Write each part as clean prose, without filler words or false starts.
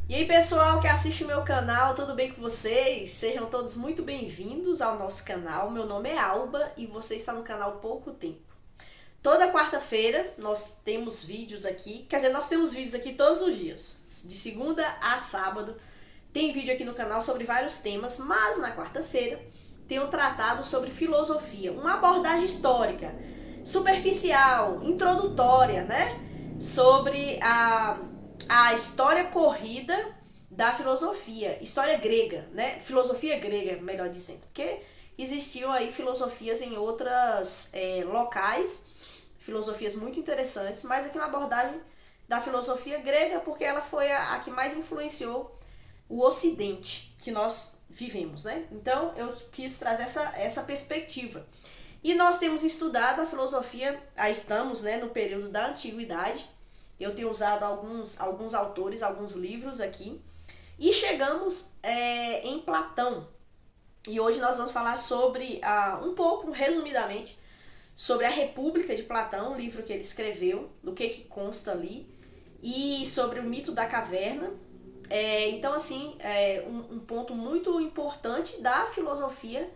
E aí, pessoal que assiste o meu canal, tudo bem com vocês? Sejam todos muito bem-vindos ao nosso canal. Meu nome é Alba e você está no canal Pouco Tempo. Toda quarta-feira nós temos vídeos aqui, quer dizer, nós temos vídeos aqui todos os dias, de segunda a sábado. Tem vídeo aqui no canal sobre vários temas, mas na quarta-feira tenho tratado sobre filosofia, uma abordagem histórica, superficial, introdutória, né? Sobre a história corrida da filosofia, história grega, né? Filosofia grega, melhor dizendo, porque existiam aí filosofias em outras locais, filosofias muito interessantes, mas aqui uma abordagem da filosofia grega, porque ela foi a que mais influenciou o Ocidente que nós vivemos, né? Então eu quis trazer essa perspectiva. E nós temos estudado a filosofia, estamos, né, no período da antiguidade. Eu tenho usado alguns autores, alguns livros aqui. E chegamos em Platão. E hoje nós vamos falar sobre, um pouco, resumidamente, sobre a República de Platão, o livro que ele escreveu, do que consta ali, e sobre o mito da caverna. Então, assim, um ponto muito importante da filosofia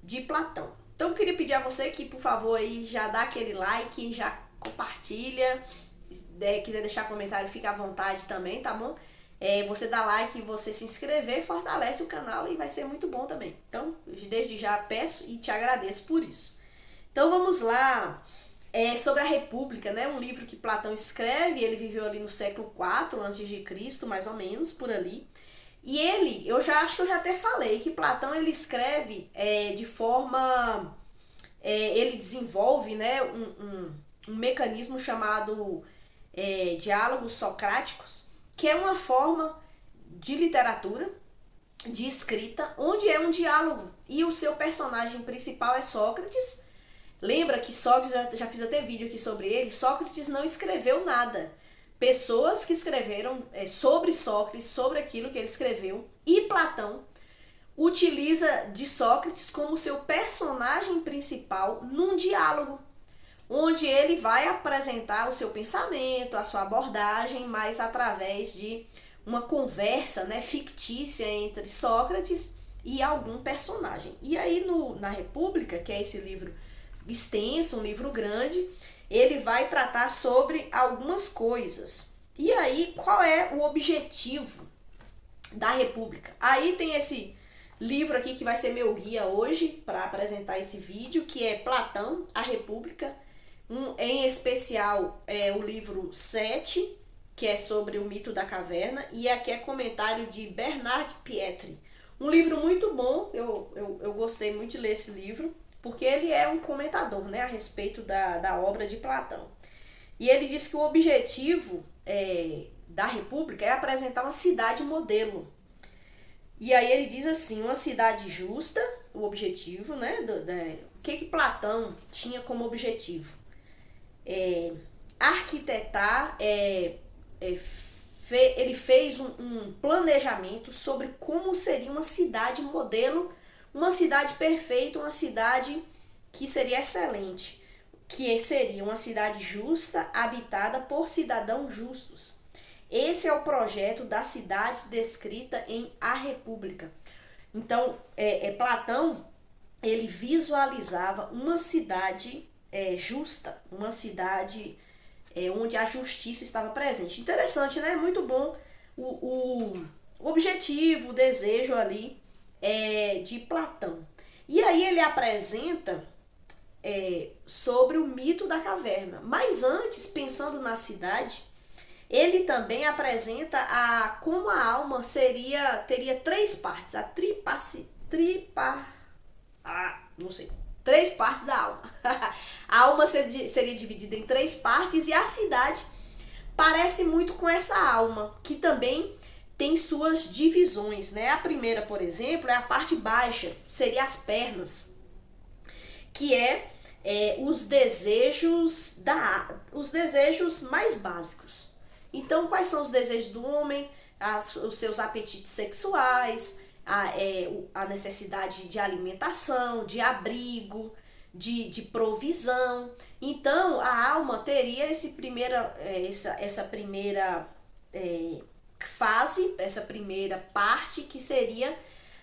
de Platão. Então, eu queria pedir a você que, por favor, aí já dá aquele like, já compartilha, quiser deixar comentário, fica à vontade também, tá bom? Você dá like, você se inscrever, fortalece o canal e vai ser muito bom também. Então, desde já peço e te agradeço por isso. Então, vamos lá. Sobre a República, né? Um livro que Platão escreve, ele viveu ali no século IV a.C., mais ou menos, por ali. E eu já acho que eu já até falei que Platão ele escreve de forma, ele desenvolve, né, um mecanismo chamado diálogos socráticos, que é uma forma de literatura, de escrita, onde é um diálogo e o seu personagem principal é Sócrates. Lembra que Sócrates, já fiz até vídeo aqui sobre ele, Sócrates não escreveu nada. Pessoas que escreveram sobre Sócrates, sobre aquilo que ele escreveu, e Platão utiliza de Sócrates como seu personagem principal num diálogo, onde ele vai apresentar o seu pensamento, a sua abordagem, mas através de uma conversa, né, fictícia entre Sócrates e algum personagem. E aí na República, que é esse livro extenso, um livro grande, ele vai tratar sobre algumas coisas. E aí, qual é o objetivo da República? Aí tem esse livro aqui que vai ser meu guia hoje para apresentar esse vídeo, que é Platão, a República, em especial o livro 7, que é sobre o mito da caverna, e aqui é comentário de Bernard Pietri. Um livro muito bom, eu gostei muito de ler esse livro, porque ele é um comentador, né, a respeito da obra de Platão. E ele diz que o objetivo da República é apresentar uma cidade modelo. E aí ele diz assim, uma cidade justa, o objetivo, né, o que Platão tinha como objetivo? Arquitetar, ele fez um planejamento sobre como seria uma cidade modelo, uma cidade perfeita, uma cidade que seria excelente, que seria uma cidade justa, habitada por cidadãos justos. Esse é o projeto da cidade descrita em A República. Então, Platão, ele visualizava uma cidade justa, uma cidade onde a justiça estava presente. Interessante, né? Muito bom o objetivo, o desejo ali de Platão. E aí ele apresenta sobre o mito da caverna. Mas antes, pensando na cidade, ele também apresenta como a alma teria três partes. Não sei. Três partes da alma. A alma seria dividida em três partes e a cidade parece muito com essa alma, que também tem suas divisões, né? A primeira, por exemplo, é a parte baixa, seria as pernas, que os desejos mais básicos. Então, quais são os desejos do homem? Os seus apetites sexuais, a necessidade de alimentação, de abrigo, de provisão. Então, a alma teria essa primeira fase, essa primeira parte, que seria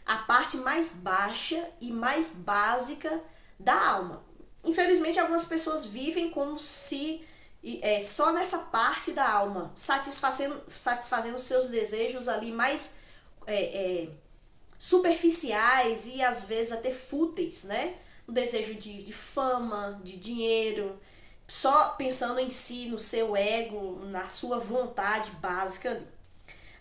a parte mais baixa e mais básica da alma. Infelizmente, algumas pessoas vivem como se só nessa parte da alma, satisfazendo seus desejos ali mais superficiais e às vezes até fúteis, né? O desejo de fama, de dinheiro, só pensando em si, no seu ego, na sua vontade básica ali.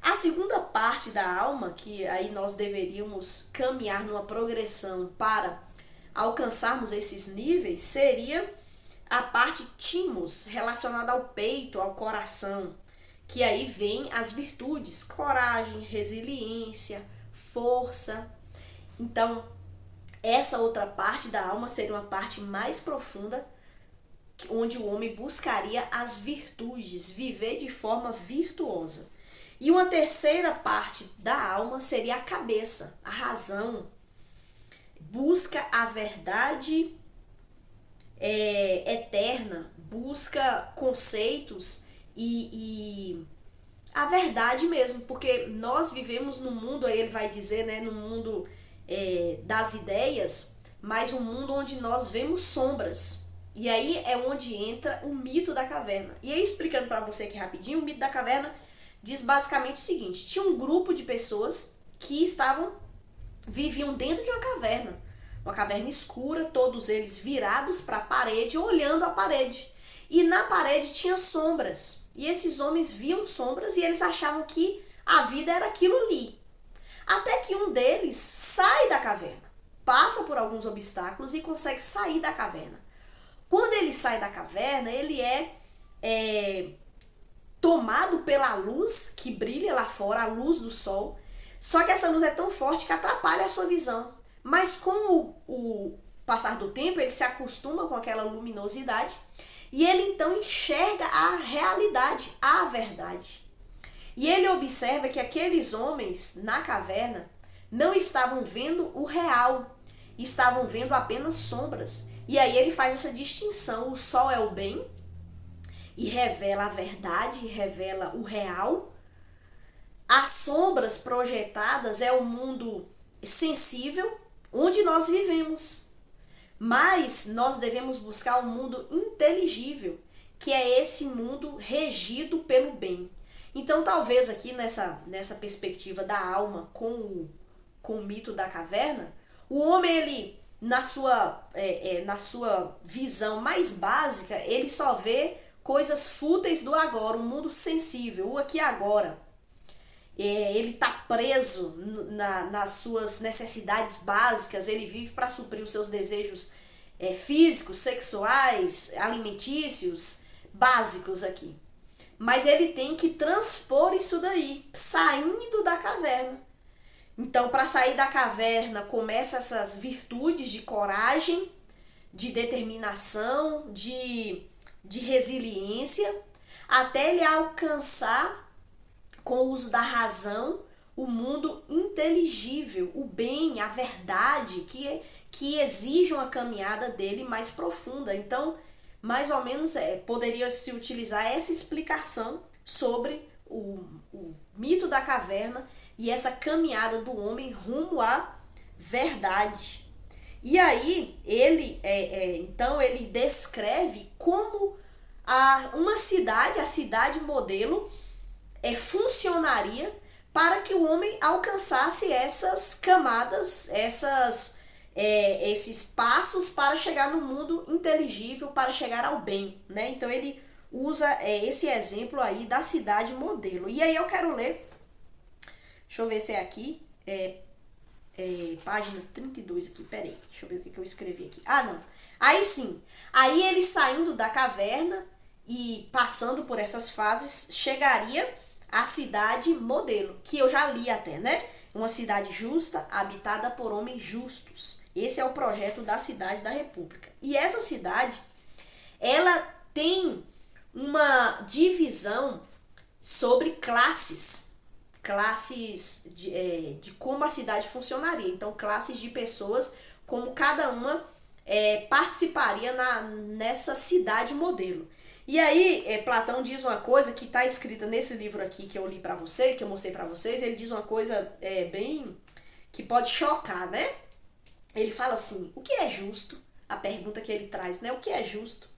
A segunda parte da alma, que aí nós deveríamos caminhar numa progressão para alcançarmos esses níveis, seria a parte timos, relacionada ao peito, ao coração, que aí vem as virtudes, coragem, resiliência, força. Então, essa outra parte da alma seria uma parte mais profunda, onde o homem buscaria as virtudes, viver de forma virtuosa. E uma terceira parte da alma seria a cabeça, a razão. Busca a verdade eterna, busca conceitos e a verdade mesmo, porque nós vivemos num mundo, aí ele vai dizer, né, no mundo das ideias, mas um mundo onde nós vemos sombras. E aí é onde entra o mito da caverna. E aí, explicando para você aqui rapidinho, o mito da caverna diz basicamente o seguinte: tinha um grupo de pessoas que viviam dentro de uma caverna escura, todos eles virados para a parede, olhando a parede. E na parede tinha sombras. E esses homens viam sombras e eles achavam que a vida era aquilo ali. Até que um deles sai da caverna, passa por alguns obstáculos e consegue sair da caverna. Quando ele sai da caverna, ele é tomado pela luz que brilha lá fora, a luz do sol. Só que essa luz é tão forte que atrapalha a sua visão. Mas com o passar do tempo, ele se acostuma com aquela luminosidade e ele então enxerga a realidade, a verdade. E ele observa que aqueles homens na caverna não estavam vendo o real, estavam vendo apenas sombras. E aí ele faz essa distinção: o sol é o bem e revela a verdade, revela o real. As sombras projetadas é o mundo sensível, onde nós vivemos. Mas nós devemos buscar um mundo inteligível, que é esse mundo regido pelo bem. Então, talvez aqui nessa perspectiva da alma com o mito da caverna, o homem, ele, na sua visão mais básica, ele só vê coisas fúteis do agora, um mundo sensível, o aqui e agora. Ele está preso nas suas necessidades básicas, ele vive para suprir os seus desejos físicos, sexuais, alimentícios, básicos aqui. Mas ele tem que transpor isso daí, saindo da caverna. Então, para sair da caverna, começa essas virtudes de coragem, de determinação, de resiliência, até ele alcançar, com o uso da razão, o mundo inteligível, o bem, a verdade, que exige uma caminhada dele mais profunda. Então, mais ou menos, poderia se utilizar essa explicação sobre o mito da caverna e essa caminhada do homem rumo à verdade. E aí, então, ele descreve como uma cidade, a cidade modelo, funcionaria para que o homem alcançasse essas camadas, esses passos para chegar no mundo inteligível, para chegar ao bem, né? Então ele usa esse exemplo aí da cidade modelo. E aí eu quero ler, deixa eu ver se é aqui, página 32 aqui, peraí, deixa eu ver o que eu escrevi aqui. Ah, não, aí sim, aí ele saindo da caverna e passando por essas fases, chegaria a cidade modelo, que eu já li até, né? Uma cidade justa, habitada por homens justos. Esse é o projeto da cidade da República. E essa cidade, ela tem uma divisão sobre classes de como a cidade funcionaria. Então, classes de pessoas, como cada uma participaria nessa cidade modelo. E aí, Platão diz uma coisa que está escrita nesse livro aqui que eu li para você, que eu mostrei para vocês. Ele diz uma coisa bem que pode chocar, né? Ele fala assim: o que é justo? A pergunta que ele traz, né? O que é justo?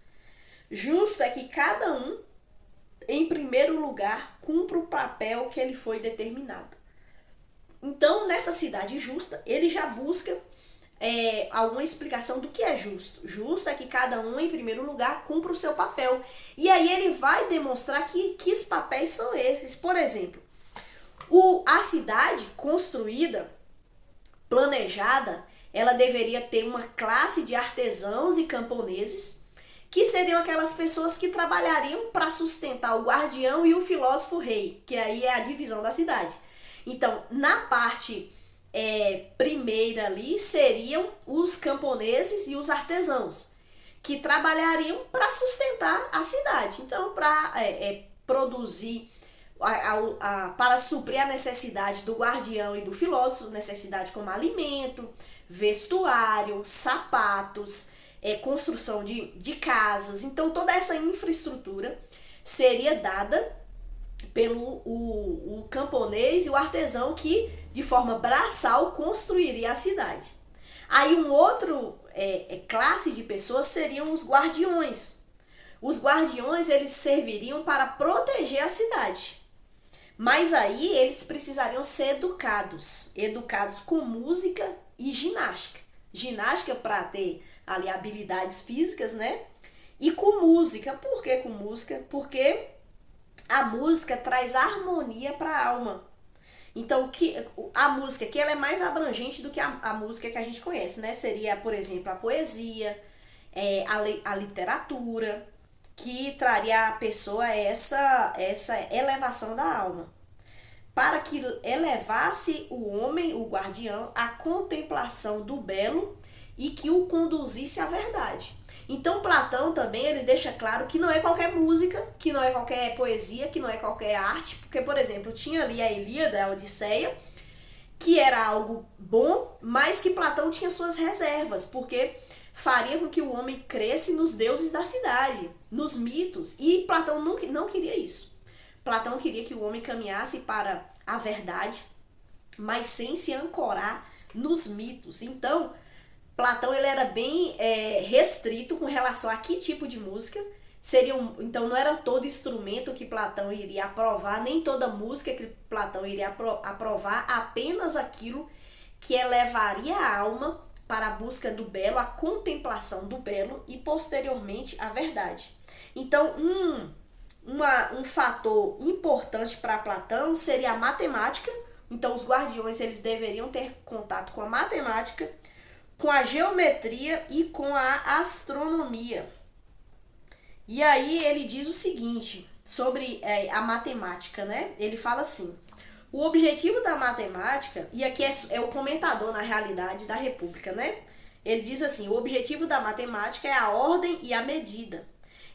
Justo é que cada um, em primeiro lugar, cumpra o papel que ele foi determinado. Então, nessa cidade justa, ele já busca alguma explicação do que é justo. Justo é que cada um, em primeiro lugar, cumpra o seu papel. E aí ele vai demonstrar que papéis são esses. Por exemplo, a cidade construída, planejada, ela deveria ter uma classe de artesãos e camponeses, que seriam aquelas pessoas que trabalhariam para sustentar o guardião e o filósofo rei, que aí é a divisão da cidade. Então, na parte primeira ali seriam os camponeses e os artesãos, que trabalhariam para sustentar a cidade. Então, para produzir, para suprir a necessidade do guardião e do filósofo, necessidade como alimento, vestuário, sapatos, construção de casas. Então, toda essa infraestrutura seria dada pelo o camponês e o artesão que, de forma braçal, construiria a cidade. Aí um outro classe de pessoas seriam os guardiões. Os guardiões, eles serviriam para proteger a cidade. Mas aí eles precisariam ser educados com música e ginástica. Ginástica para ter ali habilidades físicas, né? E com música. Por que com música? Porque a música traz harmonia para a alma. Então, a música aqui ela é mais abrangente do que a música que a gente conhece, né? Seria, por exemplo, a poesia, a literatura, que traria à pessoa essa elevação da alma. Para que elevasse o homem, o guardião, à contemplação do belo e que o conduzisse à verdade. Então Platão também ele deixa claro que não é qualquer música, que não é qualquer poesia, que não é qualquer arte, porque, por exemplo, tinha ali a Ilíada, a Odisseia, que era algo bom, mas que Platão tinha suas reservas, porque faria com que o homem cresce nos deuses da cidade, nos mitos, e Platão não queria isso. Platão queria que o homem caminhasse para a verdade, mas sem se ancorar nos mitos. Então, Platão ele era bem restrito com relação a que tipo de música. Então não era todo instrumento que Platão iria aprovar, nem toda música que Platão iria aprovar, apenas aquilo que elevaria a alma para a busca do belo, a contemplação do belo e posteriormente a verdade. Então um fator importante para Platão seria a matemática. Então os guardiões eles deveriam ter contato com a matemática, com a geometria e com a astronomia. E aí ele diz o seguinte sobre a matemática, né? Ele fala assim: o objetivo da matemática, e aqui é o comentador na realidade da República, né? Ele diz assim: o objetivo da matemática é a ordem e a medida.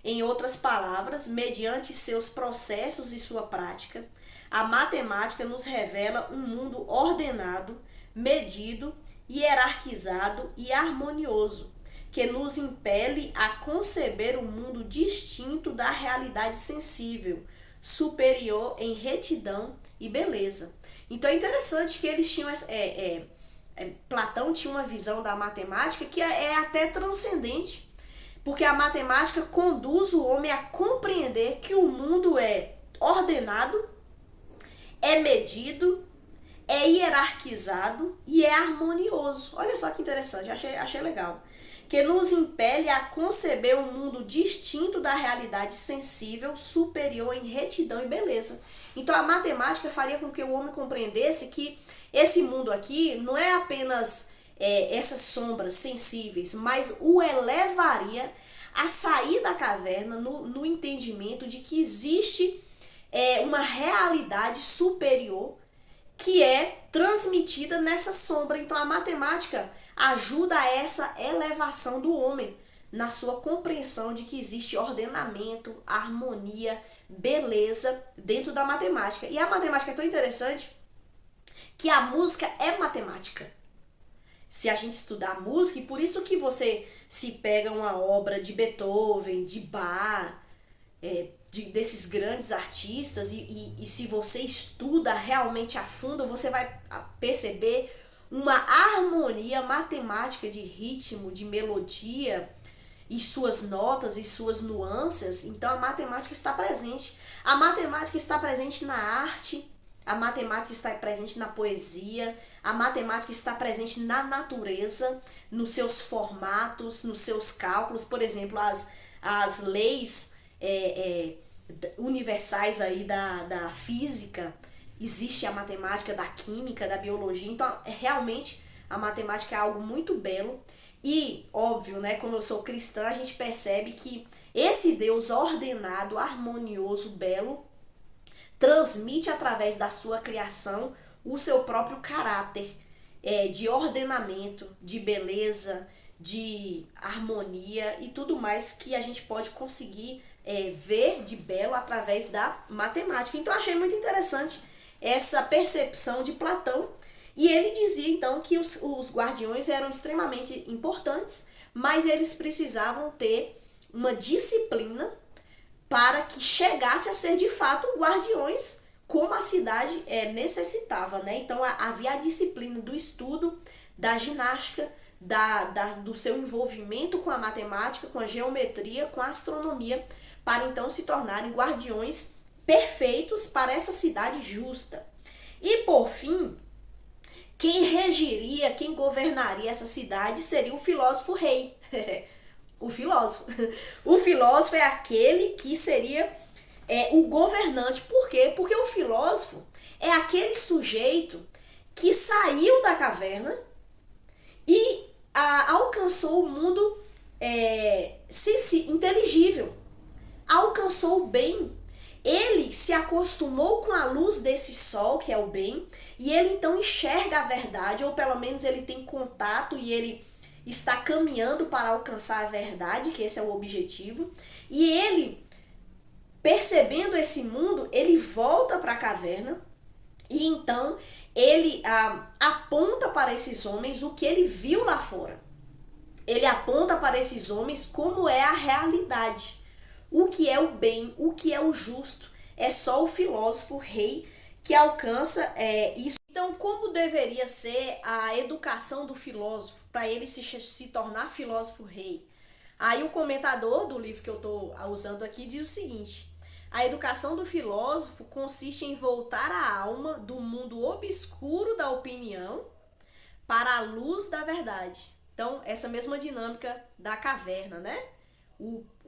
Em outras palavras, mediante seus processos e sua prática, a matemática nos revela um mundo ordenado, medido, hierarquizado e harmonioso, que nos impele a conceber um mundo distinto da realidade sensível, superior em retidão e beleza. Então é interessante que eles tinham Platão tinha uma visão da matemática que é até transcendente, porque a matemática conduz o homem a compreender que o mundo é ordenado, é medido, é hierarquizado e é harmonioso. Olha só que interessante, achei legal. Que nos impele a conceber um mundo distinto da realidade sensível, superior em retidão e beleza. Então a matemática faria com que o homem compreendesse que esse mundo aqui não é apenas essas sombras sensíveis, mas o elevaria a sair da caverna no entendimento de que existe uma realidade superior que é transmitida nessa sombra. Então a matemática ajuda a essa elevação do homem na sua compreensão de que existe ordenamento, harmonia, beleza dentro da matemática. E a matemática é tão interessante que a música é matemática. Se a gente estudar música, e por isso que você se pega uma obra de Beethoven, de Bach, desses grandes artistas, e se você estuda realmente a fundo, você vai perceber uma harmonia matemática de ritmo, de melodia, e suas notas e suas nuances. Então a matemática está presente. A matemática está presente na arte, a matemática está presente na poesia, a matemática está presente na natureza, nos seus formatos, nos seus cálculos. Por exemplo, as leis universais aí da física, existe a matemática da química, da biologia. Então, realmente, a matemática é algo muito belo. E, óbvio, né, como eu sou cristã, a gente percebe que esse Deus ordenado, harmonioso, belo, transmite através da sua criação o seu próprio caráter de ordenamento, de beleza, de harmonia e tudo mais que a gente pode conseguir ver de belo através da matemática. Então eu achei muito interessante essa percepção de Platão, e ele dizia então que os guardiões eram extremamente importantes, mas eles precisavam ter uma disciplina para que chegasse a ser de fato guardiões, como a cidade necessitava, né? Então havia a disciplina do estudo, da ginástica, do seu envolvimento com a matemática, com a geometria, com a astronomia, para então se tornarem guardiões perfeitos para essa cidade justa. E por fim, quem regiria, quem governaria essa cidade seria o filósofo rei. O filósofo. O filósofo é aquele que seria o governante. Por quê? Porque o filósofo é aquele sujeito que saiu da caverna e alcançou o mundo inteligível. Alcançou o bem. Ele se acostumou com a luz desse sol, que é o bem, e ele então enxerga a verdade, ou pelo menos ele tem contato e ele está caminhando para alcançar a verdade, que esse é o objetivo. E ele, percebendo esse mundo, ele volta para a caverna e então ele aponta para esses homens o que ele viu lá fora. Ele aponta para esses homens como é a realidade. O que é o bem, o que é o justo. É só o filósofo rei que alcança isso. Então, como deveria ser a educação do filósofo para ele se tornar filósofo rei? Aí o comentador do livro que eu estou usando aqui diz o seguinte: a educação do filósofo consiste em voltar a alma do mundo obscuro da opinião para a luz da verdade. Então, essa mesma dinâmica da caverna, né?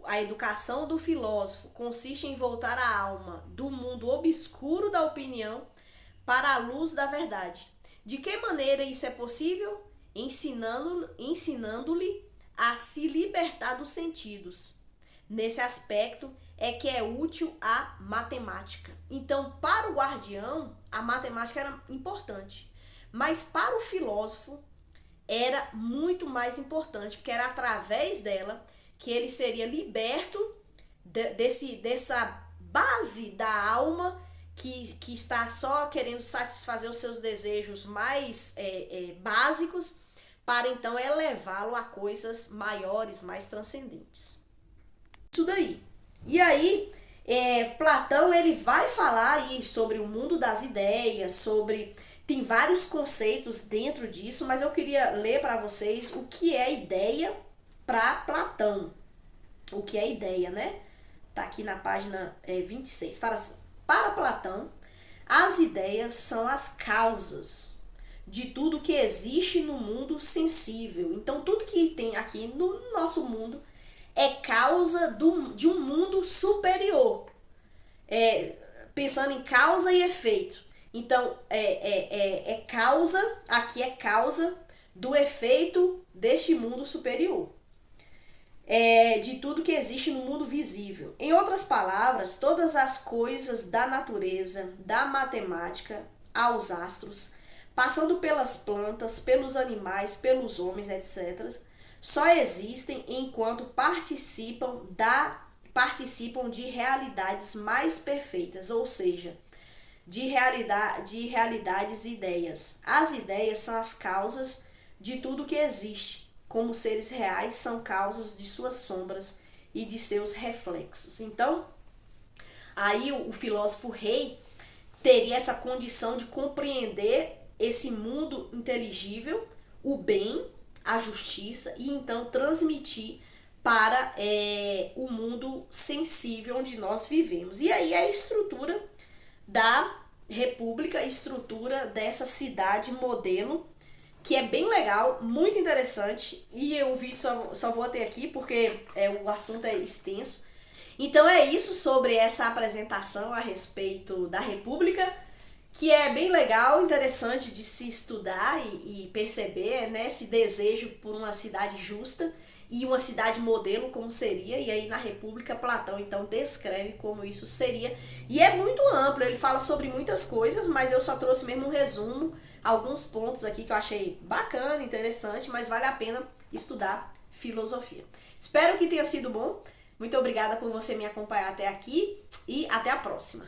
A educação do filósofo consiste em voltar a alma do mundo obscuro da opinião para a luz da verdade. De que maneira isso é possível? Ensinando-lhe a se libertar dos sentidos. Nesse aspecto é que é útil a matemática. Então, para o guardião, a matemática era importante, mas para o filósofo era muito mais importante, porque era através dela que ele seria liberto dessa base da alma que está só querendo satisfazer os seus desejos mais básicos, para então elevá-lo a coisas maiores, mais transcendentes. Isso daí. E aí, Platão ele vai falar aí sobre o mundo das ideias, tem vários conceitos dentro disso, mas eu queria ler para vocês o que é ideia para Platão. O que é ideia, né? Tá aqui na página 26. Fala assim: para Platão, as ideias são as causas de tudo que existe no mundo sensível. Então, tudo que tem aqui no nosso mundo é causa de um mundo superior. Pensando em causa e efeito. Então, aqui é causa do efeito deste mundo superior. De tudo que existe no mundo visível. Em outras palavras, todas as coisas da natureza, da matemática aos astros, passando pelas plantas, pelos animais, pelos homens, etc., só existem enquanto participam de realidades mais perfeitas, ou seja, de realidades e ideias. As ideias são as causas de tudo que existe, como seres reais são causas de suas sombras e de seus reflexos. Então, Aí o filósofo rei teria essa condição de compreender esse mundo inteligível, o bem, a justiça, e então transmitir para o mundo sensível onde nós vivemos. E aí a estrutura da república, a estrutura dessa cidade modelo, que é bem legal, muito interessante, e eu vi, só vou até aqui porque o assunto é extenso. Então é isso sobre essa apresentação a respeito da república, que é bem legal, interessante de se estudar e perceber, né, esse desejo por uma cidade justa e uma cidade modelo como seria, e aí na República Platão então descreve como isso seria, e é muito amplo, ele fala sobre muitas coisas, mas eu só trouxe mesmo um resumo, alguns pontos aqui que eu achei bacana, interessante, mas vale a pena estudar filosofia. Espero que tenha sido bom, muito obrigada por você me acompanhar até aqui e até a próxima.